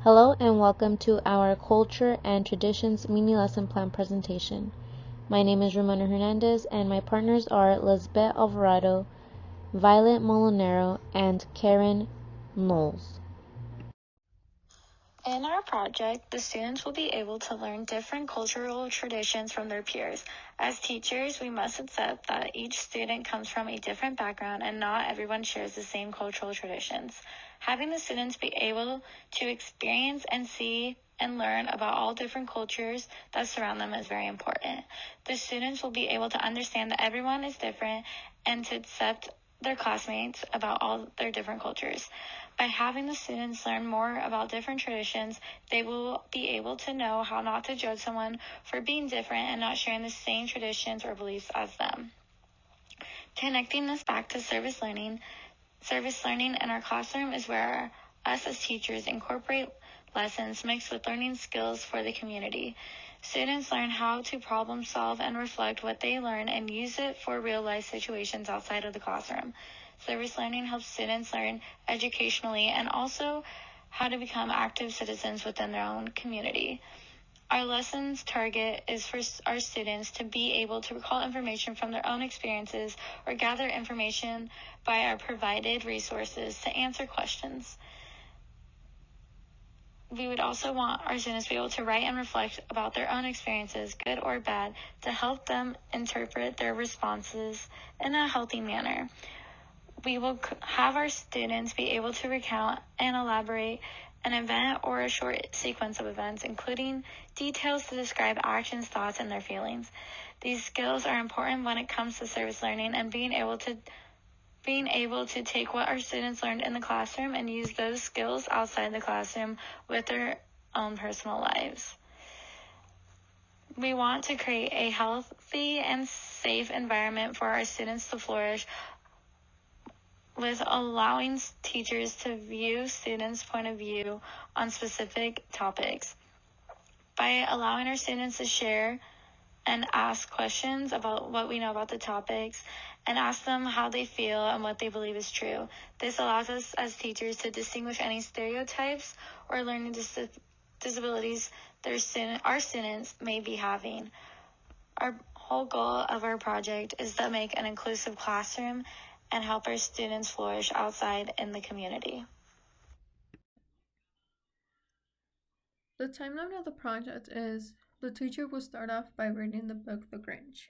Hello and welcome to our Culture and Traditions mini lesson plan presentation. My name is Ramona Hernandez and my partners are Lisbeth Alvarado, Violet Molinero, and Karen Knowles. In our project, the students will be able to learn different cultural traditions from their peers. As teachers, we must accept that each student comes from a different background and not everyone shares the same cultural traditions. Having the students be able to experience and see and learn about all different cultures that surround them is very important. The students will be able to understand that everyone is different and to accept their classmates about all their different cultures. By having the students learn more about different traditions, they will be able to know how not to judge someone for being different and not sharing the same traditions or beliefs as them. Connecting this back to service learning in our classroom is where us as teachers incorporate lessons mixed with learning skills for the community. Students learn how to problem solve and reflect what they learn and use it for real-life situations outside of the classroom. Service learning helps students learn educationally and also how to become active citizens within their own community. Our lessons target is for our students to be able to recall information from their own experiences or gather information by our provided resources to answer questions. We would also want our students to be able to write and reflect about their own experiences, good or bad, to help them interpret their responses in a healthy manner. We will have our students be able to recount and elaborate an event or a short sequence of events, including details to describe actions, thoughts, and their feelings. These skills are important when it comes to service learning and being able to take what our students learned in the classroom and use those skills outside the classroom with their own personal lives. We want to create a healthy and safe environment for our students to flourish, with allowing teachers to view students' point of view on specific topics. By allowing our students to share and ask questions about what we know about the topics and ask them how they feel and what they believe is true. This allows us as teachers to distinguish any stereotypes or learning disabilities our students may be having. Our whole goal of our project is to make an inclusive classroom and help our students flourish outside in the community. The timeline of the project is the teacher will start off by reading the book The Grinch.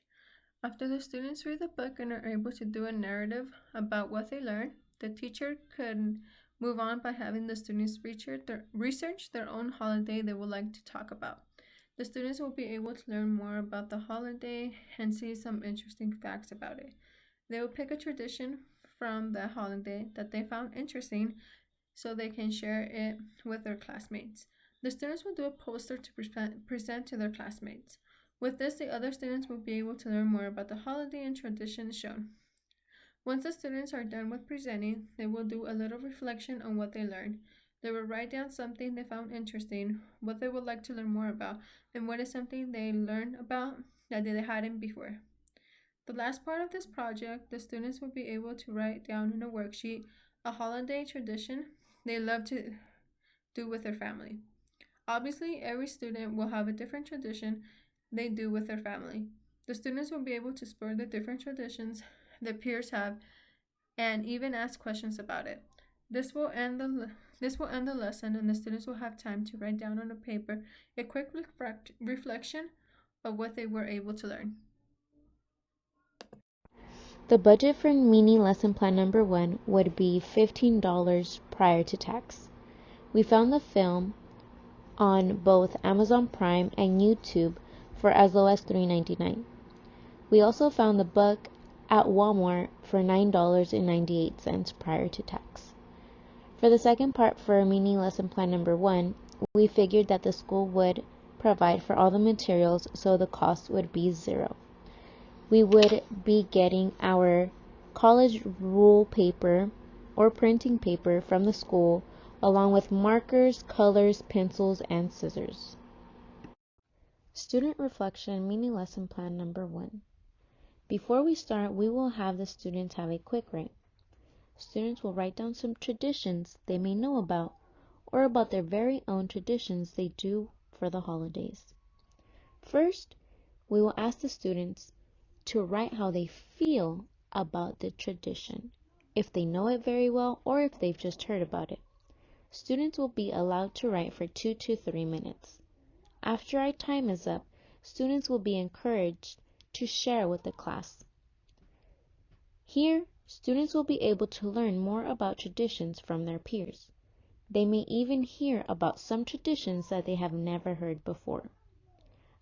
After the students read the book and are able to do a narrative about what they learned, the teacher could move on by having the students research their own holiday they would like to talk about. The students will be able to learn more about the holiday and see some interesting facts about it. They will pick a tradition from the holiday that they found interesting so they can share it with their classmates. The students will do a poster to present to their classmates. With this, the other students will be able to learn more about the holiday and traditions shown. Once the students are done with presenting, they will do a little reflection on what they learned. They will write down something they found interesting, what they would like to learn more about, and what is something they learned about that they hadn't before. The last part of this project, the students will be able to write down in a worksheet a holiday tradition they love to do with their family. Obviously, every student will have a different tradition they do with their family. The students will be able to explore the different traditions their peers have and even ask questions about it. This will end the lesson, and the students will have time to write down on a paper a quick reflection of what they were able to learn. The budget for mini lesson plan number 1 would be $15 prior to tax. We found the film on both Amazon Prime and YouTube for as low as $3.99. We also found the book at Walmart for $9.98 prior to tax. For the second part for mini lesson plan number 1, we figured that the school would provide for all the materials, so the cost would be $0. We would be getting our college rule paper or printing paper from the school, along with markers, colors, pencils, and scissors. Student reflection mini lesson plan number 1. Before we start, we will have the students have a quick write. Students will write down some traditions they may know about or about their very own traditions they do for the holidays. First, we will ask the students to write how they feel about the tradition, if they know it very well or if they've just heard about it. Students will be allowed to write for 2 to 3 minutes. After our time is up, students will be encouraged to share with the class. Here, students will be able to learn more about traditions from their peers. They may even hear about some traditions that they have never heard before.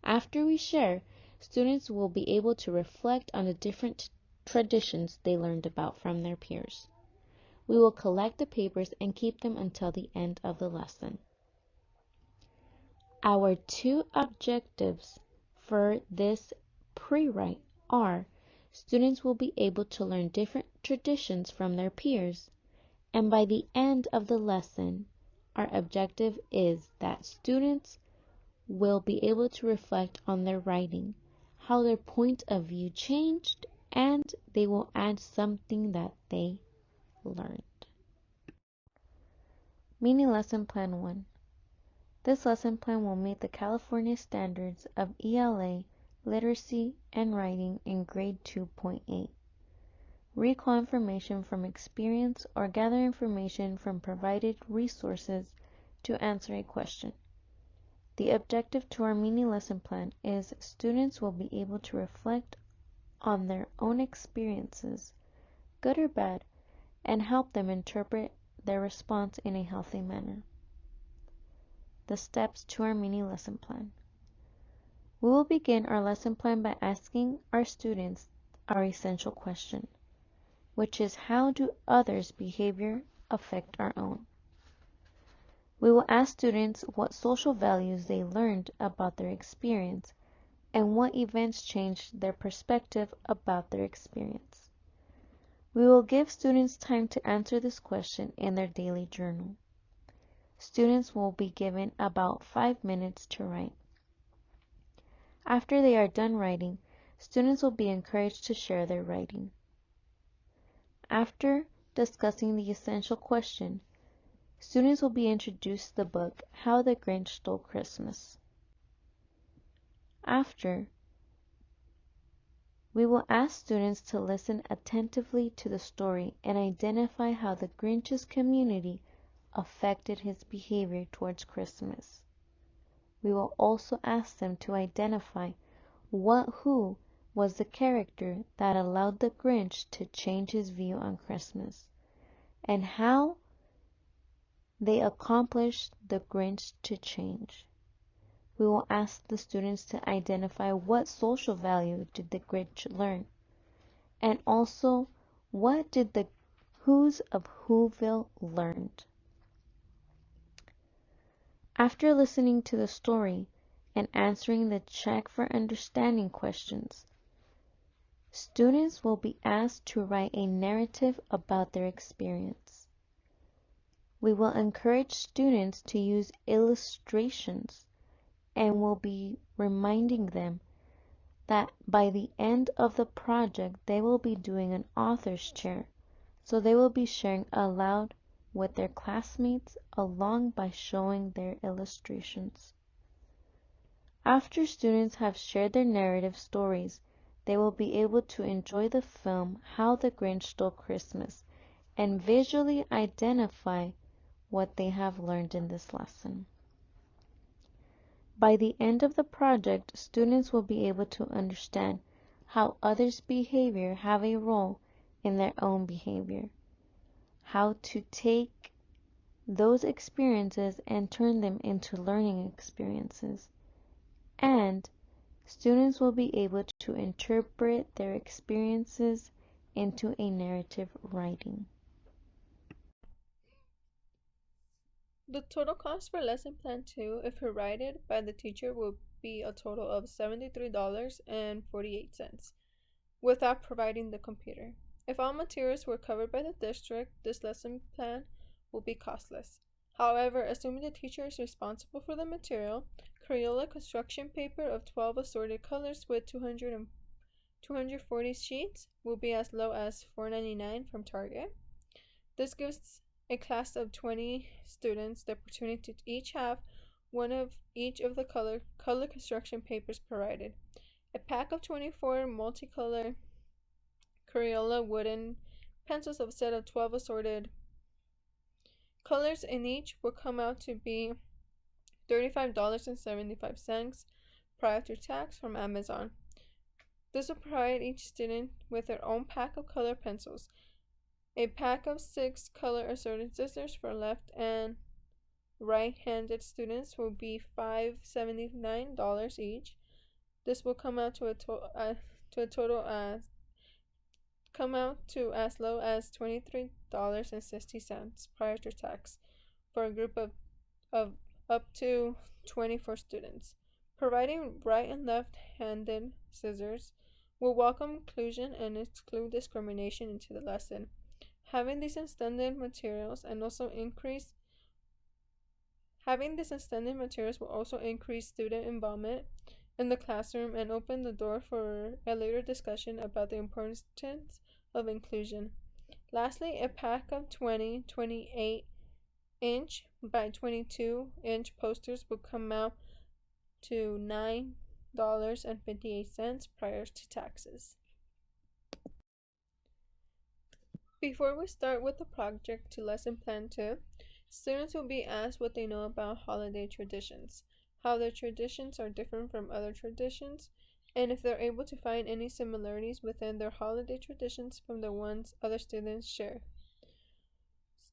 After we share, students will be able to reflect on the different traditions they learned about from their peers. We will collect the papers and keep them until the end of the lesson. Our two objectives for this pre-write are: students will be able to learn different traditions from their peers, and by the end of the lesson, our objective is that students will be able to reflect on their writing, how their point of view changed, and they will add something that they learned. Mini Lesson Plan 1. This lesson plan will meet the California standards of ELA, literacy, and writing in grade 2.8. Recall information from experience or gather information from provided resources to answer a question. The objective to our mini lesson plan is students will be able to reflect on their own experiences, good or bad, and help them interpret their response in a healthy manner. The steps to our mini lesson plan. We will begin our lesson plan by asking our students our essential question, which is: how do others' behavior affect our own? We will ask students what social values they learned about their experience and what events changed their perspective about their experience. We will give students time to answer this question in their daily journal. Students will be given about 5 minutes to write. After they are done writing, students will be encouraged to share their writing. After discussing the essential question, students will be introduced to the book How the Grinch Stole Christmas. After, we will ask students to listen attentively to the story and identify how the Grinch's community affected his behavior towards Christmas. We will also ask them to identify who was the character that allowed the Grinch to change his view on Christmas, and how they accomplished the Grinch to change. We will ask the students to identify what social value did the Grinch learn, and also what did the Who's of Whoville learned. After listening to the story and answering the check for understanding questions, students will be asked to write a narrative about their experience. We will encourage students to use illustrations and will be reminding them that by the end of the project they will be doing an author's chair, so they will be sharing aloud with their classmates along by showing their illustrations. After students have shared their narrative stories, they will be able to enjoy the film How the Grinch Stole Christmas and visually identify what they have learned in this lesson. By the end of the project, students will be able to understand how others' behavior have a role in their own behavior, how to take those experiences and turn them into learning experiences, and students will be able to interpret their experiences into a narrative writing. The total cost for lesson plan 2, if provided by the teacher, will be a total of $73.48 without providing the computer. If all materials were covered by the district, this lesson plan will be costless. However, assuming the teacher is responsible for the material, Crayola construction paper of 12 assorted colors with 240 sheets will be as low as $4.99 from Target. This gives a class of 20 students the opportunity to each have one of each of the color construction papers provided. A pack of 24 multicolor Crayola wooden pencils of a set of 12 assorted colors in each will come out to be $35.75 prior to tax from Amazon. This will provide each student with their own pack of color pencils. A pack of 6 color assorted scissors for left and right-handed students will be $5.79 each. This will come out to a total as low as $23.60 prior to tax for a group of up to 24 students. Providing right and left-handed scissors will welcome inclusion and exclude discrimination into the lesson. Having these extended materials will also increase student involvement in the classroom and open the door for a later discussion about the importance of inclusion. Lastly, a pack of 20 28-inch by 22-inch posters will come out to $9.58 prior to taxes. Before we start with the project to lesson plan 2, students will be asked what they know about holiday traditions, how their traditions are different from other traditions, and if they're able to find any similarities within their holiday traditions from the ones other students share.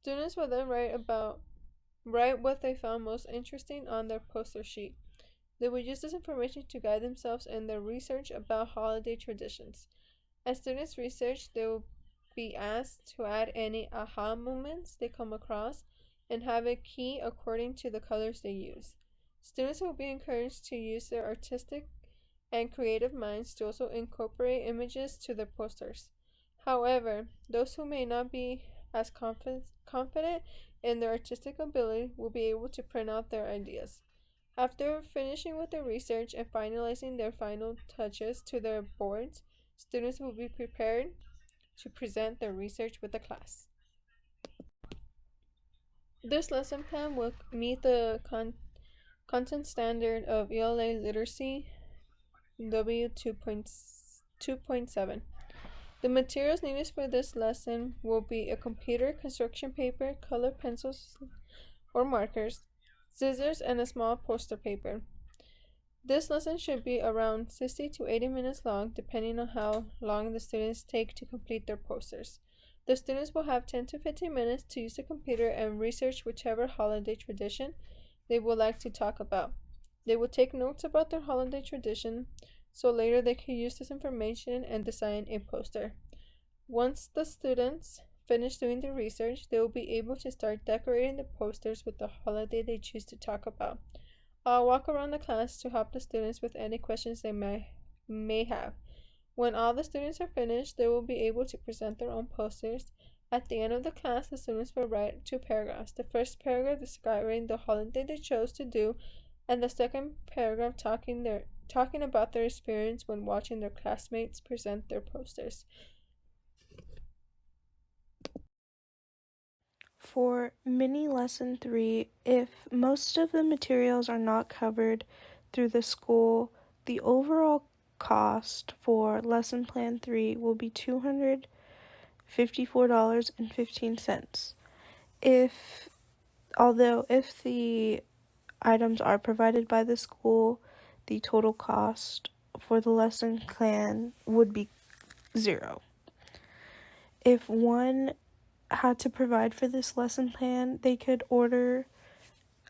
Students will then write what they found most interesting on their poster sheet. They will use this information to guide themselves in their research about holiday traditions. As students research, they will be asked to add any aha moments they come across and have a key according to the colors they use. Students will be encouraged to use their artistic and creative minds to also incorporate images to their posters. However, those who may not be as confident in their artistic ability will be able to print out their ideas. After finishing with their research and finalizing their final touches to their boards, students will be prepared to present their research with the class. This lesson plan will meet the content standard of ELA Literacy W2.7. The materials needed for this lesson will be a computer, construction paper, color pencils or markers, scissors, and a small poster paper. This lesson should be around 60 to 80 minutes long, depending on how long the students take to complete their posters. The students will have 10 to 15 minutes to use the computer and research whichever holiday tradition they would like to talk about. They will take notes about their holiday tradition, so later they can use this information and design a poster. Once the students finish doing the research, they will be able to start decorating the posters with the holiday they choose to talk about. I'll walk around the class to help the students with any questions they may have. When all the students are finished, they will be able to present their own posters. At the end of the class, the students will write 2 paragraphs. The first paragraph describing the holiday they chose to do, and the second paragraph talking about their experience when watching their classmates present their posters. For mini lesson 3, if most of the materials are not covered through the school, the overall cost for lesson plan 3 will be $254.15. If the items are provided by the school, the total cost for the lesson plan would be $0. If one had to provide for this lesson plan, they could order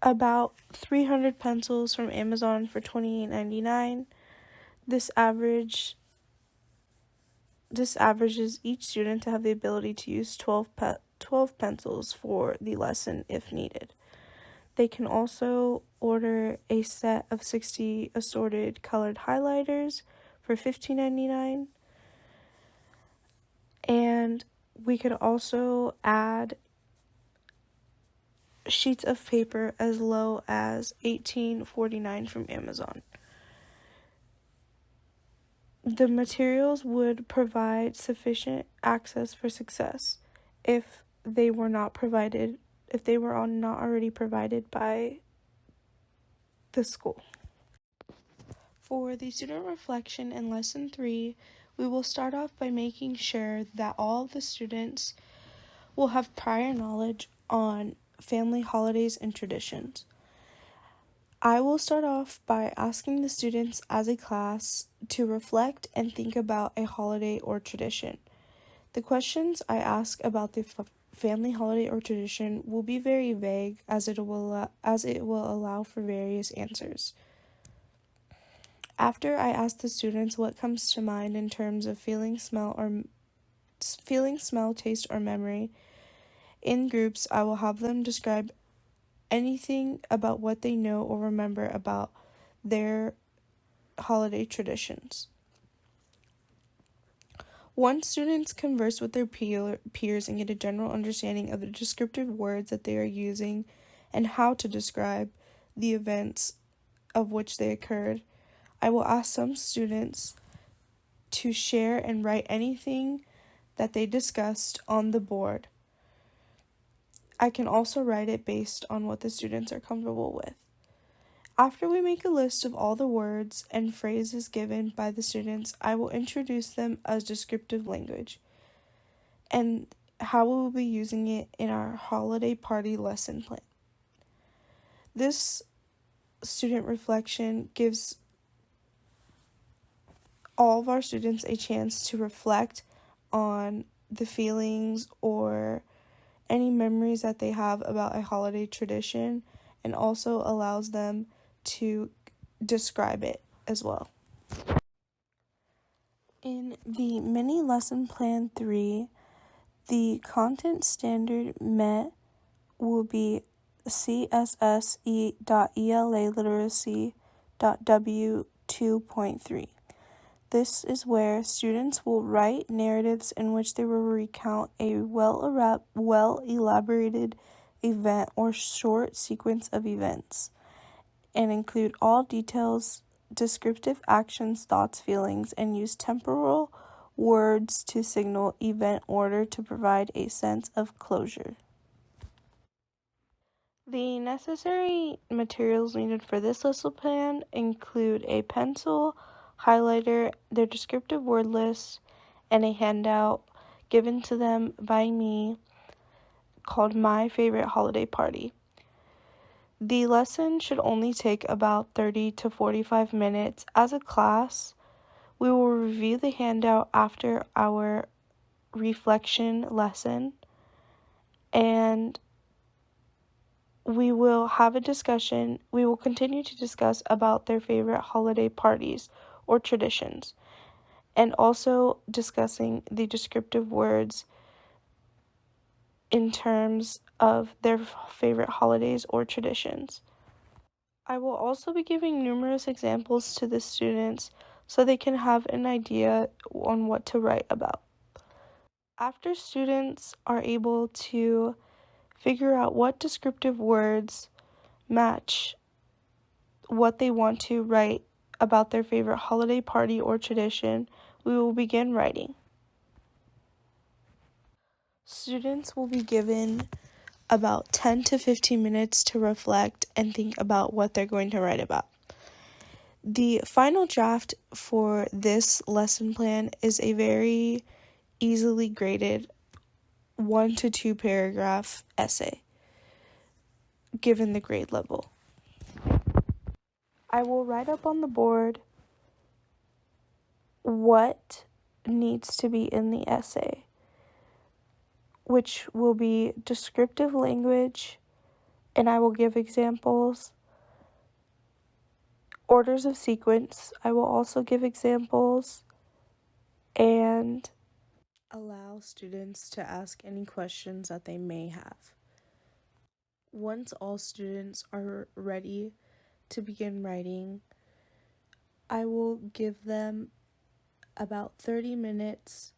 about 300 pencils from Amazon for $28.99. This averages each student to have the ability to use 12 pencils for the lesson if needed. They can also order a set of 60 assorted colored highlighters for $15.99. And we could also add sheets of paper as low as $18.49 from Amazon. The materials would provide sufficient access for success. If they were not provided, if they were not already provided by the school. For the student reflection in Lesson 3, we will start off by making sure that all of the students will have prior knowledge on family holidays and traditions. I will start off by asking the students as a class to reflect and think about a holiday or tradition. The questions I ask about the family holiday or tradition will be very vague as it will allow for various answers. After I ask the students what comes to mind in terms of feeling, smell, taste, or memory, in groups I will have them describe anything about what they know or remember about their holiday traditions. Once students converse with their peers and get a general understanding of the descriptive words that they are using and how to describe the events of which they occurred, I will ask some students to share and write anything that they discussed on the board. I can also write it based on what the students are comfortable with. After we make a list of all the words and phrases given by the students, I will introduce them as descriptive language and how we will be using it in our holiday party lesson plan. This student reflection gives all of our students a chance to reflect on the feelings or any memories that they have about a holiday tradition, and also allows them to describe it as well. In the mini lesson plan 3, the content standard met will be CSSE.ELA literacy.W2.3. This is where students will write narratives in which they will recount a well-elaborated event or short sequence of events, and include all details, descriptive actions, thoughts, feelings, and use temporal words to signal event order to provide a sense of closure. The necessary materials needed for this lesson plan include a pencil, highlighter, their descriptive word list, and a handout given to them by me called My Favorite Holiday Party. The lesson should only take about 30 to 45 minutes. As a class, we will review the handout after our reflection lesson, and we will have a discussion. We will continue to discuss about their favorite holiday parties or traditions, and also discussing the descriptive words in terms of their favorite holidays or traditions. I will also be giving numerous examples to the students so they can have an idea on what to write about. After students are able to figure out what descriptive words match what they want to write about their favorite holiday party or tradition, we will begin writing. Students will be given about 10 to 15 minutes to reflect and think about what they're going to write about. The final draft for this lesson plan is a very easily graded 1 to 2 paragraph essay, given the grade level. I will write up on the board what needs to be in the essay, which will be descriptive language, and I will give examples. Orders of sequence, I will also give examples, and allow students to ask any questions that they may have. Once all students are ready to begin writing, I will give them about 30 minutes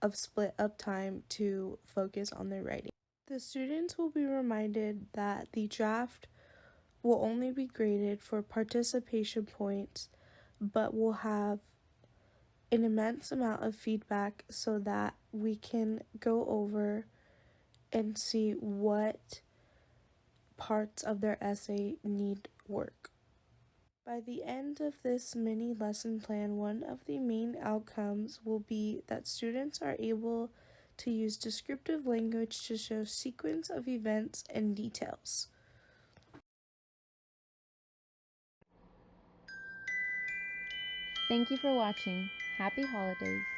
of split up time to focus on their writing. The students will be reminded that the draft will only be graded for participation points, but will have an immense amount of feedback so that we can go over and see what parts of their essay need work. By the end of this mini lesson plan, one of the main outcomes will be that students are able to use descriptive language to show sequence of events and details. Thank you for watching. Happy holidays.